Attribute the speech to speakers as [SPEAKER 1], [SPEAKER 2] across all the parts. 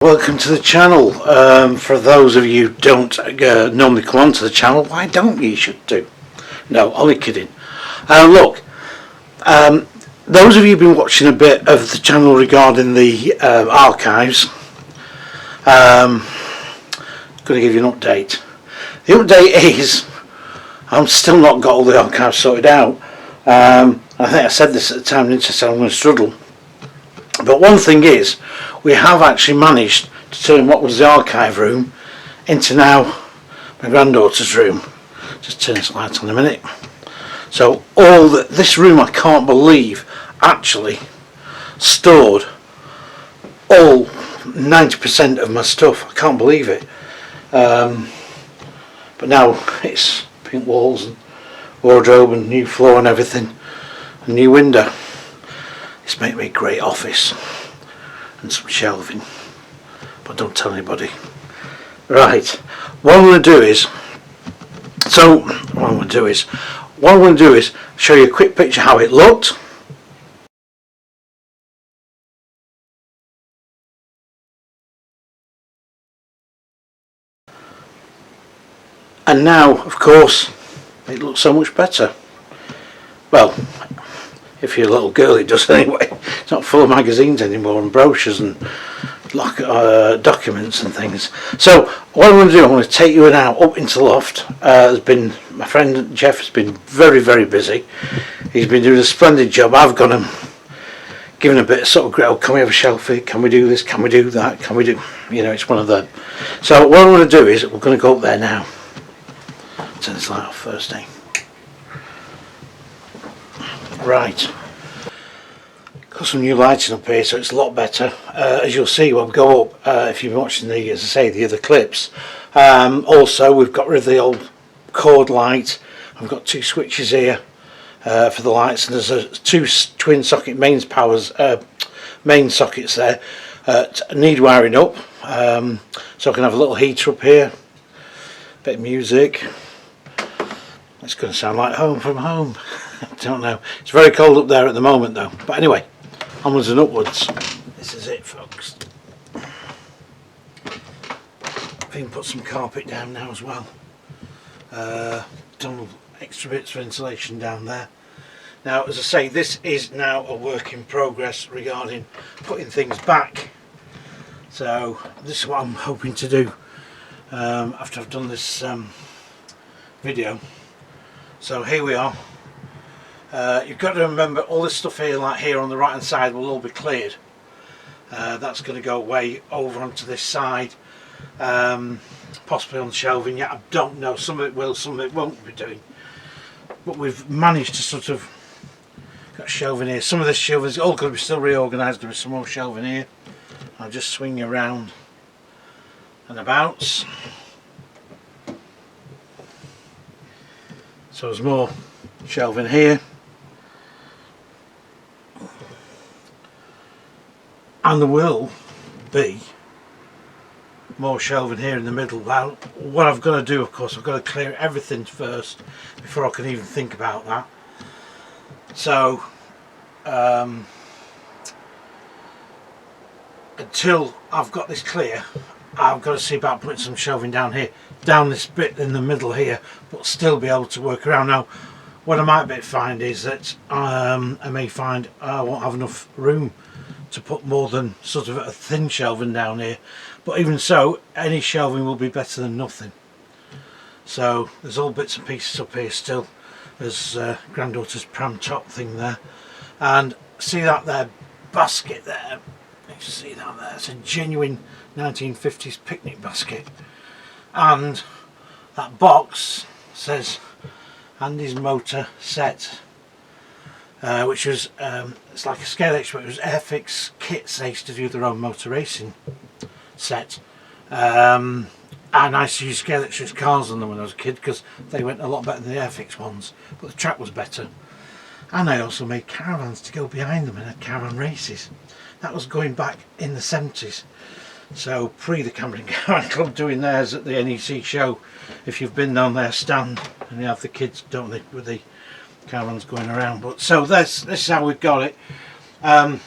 [SPEAKER 1] Welcome to the channel. For those of you who don't normally come onto the channel, why don't you? You should do. No, only kidding. Look, those of you who've been watching a bit of the channel regarding the archives, going to give you an update. The update is I'm still not got all the archives sorted out. I think I said this at the time, didn't I? So I'm going to struggle. But one thing is, we have actually managed to turn what was the archive room into now my granddaughter's room. Just turn this light on a minute. So this room, I can't believe, actually stored all 90% of my stuff. I can't believe it. But now it's pink walls and wardrobe and new floor and everything, and new window. It's made me a great office and some shelving, but don't tell anybody. Right, what I'm going to do is show you a quick picture how it looked, and now of course it looks so much better. Well, if you're a little girl it does anyway. It's not full of magazines anymore and brochures and documents and things. So what I'm going to do, I'm going to take you now up into the loft. My friend Jeff has been very, very busy. He's been doing a splendid job. I've got him given a bit of sort of grill. Can we have a shelf here? Can we do this? Can we do that? Can we do, it's one of them. So what I'm going to do is we're going to go up there now. Turn this light off first, eh? Right, got some new lighting up here, so it's a lot better. As you'll see when we go up, if you've been watching the other clips. Also, we've got rid of the old cord light. I've got two switches here for the lights, and there's two twin socket main sockets there. Need wiring up, so I can have a little heater up here, bit of music. It's going to sound like home from home. I don't know. It's very cold up there at the moment though. But anyway, onwards and upwards. This is it, folks. I've even put some carpet down now as well. Done extra bits for insulation down there. Now, as I say, this is now a work in progress regarding putting things back. So this is what I'm hoping to do after I've done this video. So here we are. You've got to remember all this stuff here, like here on the right hand side, will all be cleared. That's going to go away over onto this side, possibly on the shelving. Yeah, I don't know, some of it will, some of it won't be doing, but we've managed to sort of got shelving here. Some of this shelving is all going to be still reorganised. There is some more shelving here. I'll just swing you around and abouts. So there's more shelving here, and there will be more shelving here in the middle. Now, what I've got to do, of course, I've got to clear everything first before I can even think about that. So until I've got this clear, I've got to see about putting some shelving down here, down this bit in the middle here, but still be able to work around. Now, what I might find is that I may find I won't have enough room to put more than sort of a thin shelving down here, but even so, any shelving will be better than nothing. So there's all bits and pieces up here still. There's granddaughter's pram top thing there, and see that there basket there. You see that there? It's a genuine 1950s picnic basket, and that box says Andy's motor set, which was it's like a scale expert. It was Airfix kits. They used to do their own motor racing set, and I used to use scale experts cars on them when I was a kid because they went a lot better than the Airfix ones, but the track was better. And I also made caravans to go behind them and had caravan races. That was going back in the 70s. So pre the Camden Caravan Club doing theirs at the NEC show. If you've been down their stand, and they have the kids, don't they, with the caravans going around. But so this is how we've got it. Now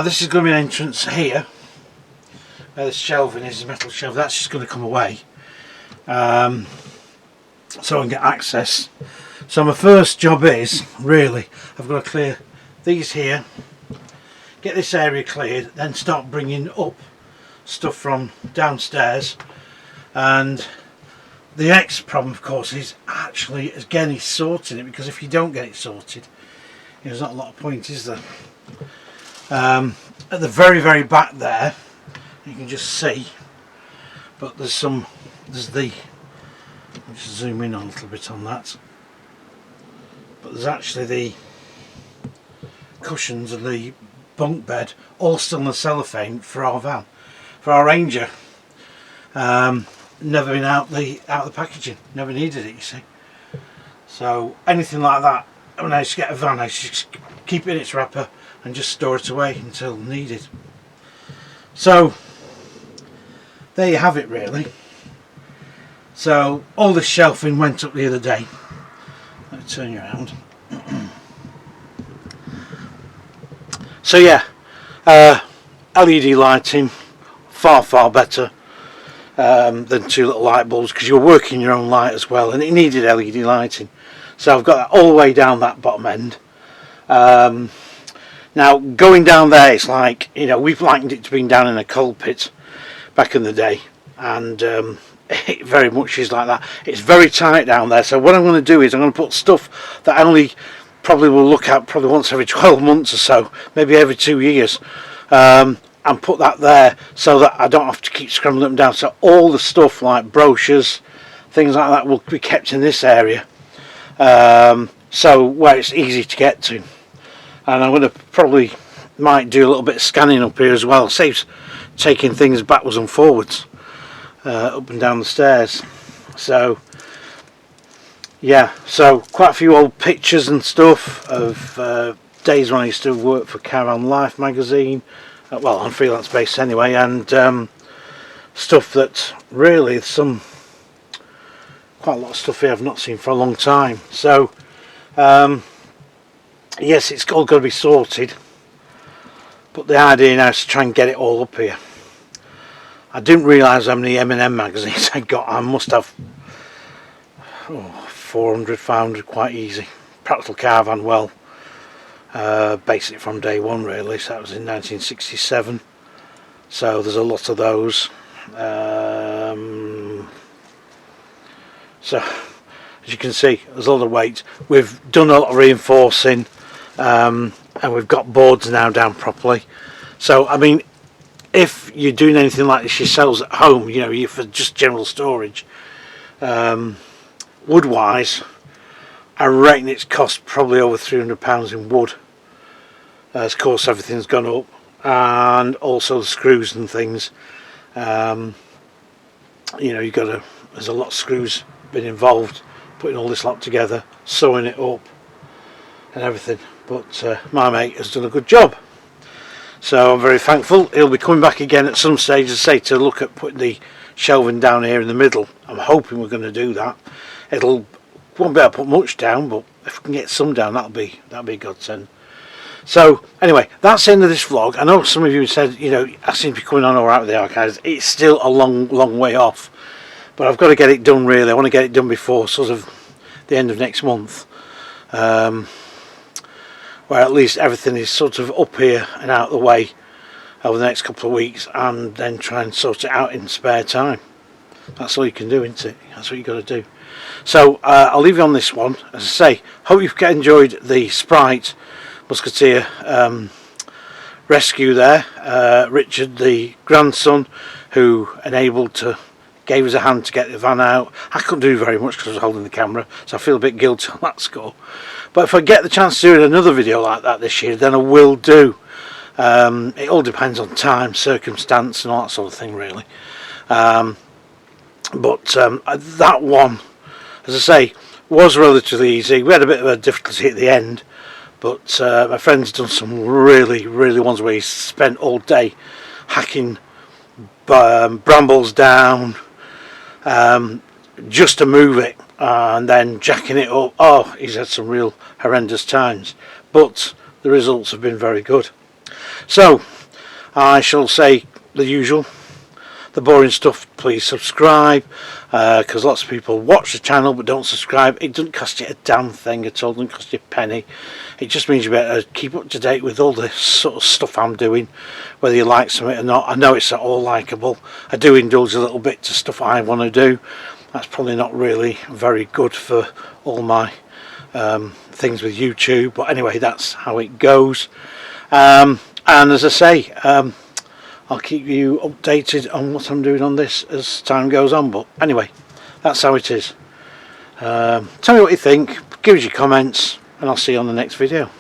[SPEAKER 1] this is going to be an entrance here, where the shelving is, the metal shelf, that's just going to come away, so I can get access. So my first job is, really, I've got to clear these here, get this area cleared, then start bringing up stuff from downstairs. And the next problem, of course, is actually, again, is sorting it, because if you don't get it sorted, there's not a lot of point, is there? At the very back there, you can just see, but there's the, I'll just zoom in on a little bit on that, but there's actually the cushions and the bunk bed all still in the cellophane for our van, for our Ranger. Never been out the packaging, never needed it, you see. So anything like that, when I used to get a van, I used to just keep it in its wrapper and just store it away until needed. So there you have it, really. So all this shelving went up the other day. Let me turn you around. So yeah, LED lighting, far better than two little light bulbs, because you're working your own light as well, and it needed LED lighting. So I've got that all the way down that bottom end. Now going down there, it's like, you know, we've likened it to being down in a coal pit back in the day, and it very much is like that. It's very tight down there. So what I'm going to do is I'm going to put stuff that I only probably will look at probably once every 12 months or so, maybe every 2 years, and put that there so that I don't have to keep scrambling them down. So all the stuff like brochures, things like that, will be kept in this area, so where it's easy to get to. And I'm going to probably might do a little bit of scanning up here as well. Saves taking things backwards and forwards, up and down the stairs. So yeah, so quite a few old pictures and stuff of days when I used to work for Caravan Life magazine, well, on freelance basis anyway, and stuff that really, quite a lot of stuff here I've not seen for a long time. So yes, it's all got to be sorted, but the idea now is to try and get it all up here. I didn't realise how many M&M magazines I got. I must have 400, 500 quite easy. Practical Caravan, well, basic from day one really, so that was in 1967, so there's a lot of those. So as you can see, there's a lot of weight. We've done a lot of reinforcing, and we've got boards now down properly. So I mean, if you're doing anything like this yourselves at home, you know, for just general storage, wood wise, I reckon it's cost probably over £300 in wood. Of course everything's gone up, and also the screws and things. You know, there's a lot of screws been involved putting all this lot together, sewing it up and everything, but my mate has done a good job, so I'm very thankful. He'll be coming back again at some stage, as I say, to look at putting the shelving down here in the middle. I'm hoping we're going to do that. Won't be able to put much down, but if we can get some down, that'll be a godsend. So anyway, that's the end of this vlog. I know some of you said, you know, I seem to be coming on alright with the archives. It's still a long way off, but I've got to get it done really. I want to get it done before sort of the end of next month, where at least everything is sort of up here and out of the way over the next couple of weeks, and then try and sort it out in spare time. That's all you can do, isn't it? That's what you've got to do. So I'll leave you on this one. As I say, hope you've enjoyed the Sprite Musketeer rescue there. Richard, the grandson, who gave us a hand to get the van out. I couldn't do very much because I was holding the camera, so I feel a bit guilty on that score. But if I get the chance to do another video like that this year, then I will do. It all depends on time, circumstance and all that sort of thing really. But that one, as I say, was relatively easy. We had a bit of a difficulty at the end, but my friend's done some really ones where he's spent all day hacking brambles down just to move it, and then jacking it up. Oh, he's had some real horrendous times, but the results have been very good. So I shall say the usual. the boring stuff, please subscribe, because lots of people watch the channel but don't subscribe. It doesn't cost you a damn thing at all, it doesn't cost you a penny. It just means you better keep up to date with all the sort of stuff I'm doing, whether you like something or not. I know it's not all likeable. I do indulge a little bit to stuff I want to do. That's probably not really very good for all my things with YouTube, but anyway, that's how it goes. And as I say, I'll keep you updated on what I'm doing on this as time goes on, but anyway, that's how it is. Tell me what you think, give us your comments, and I'll see you on the next video.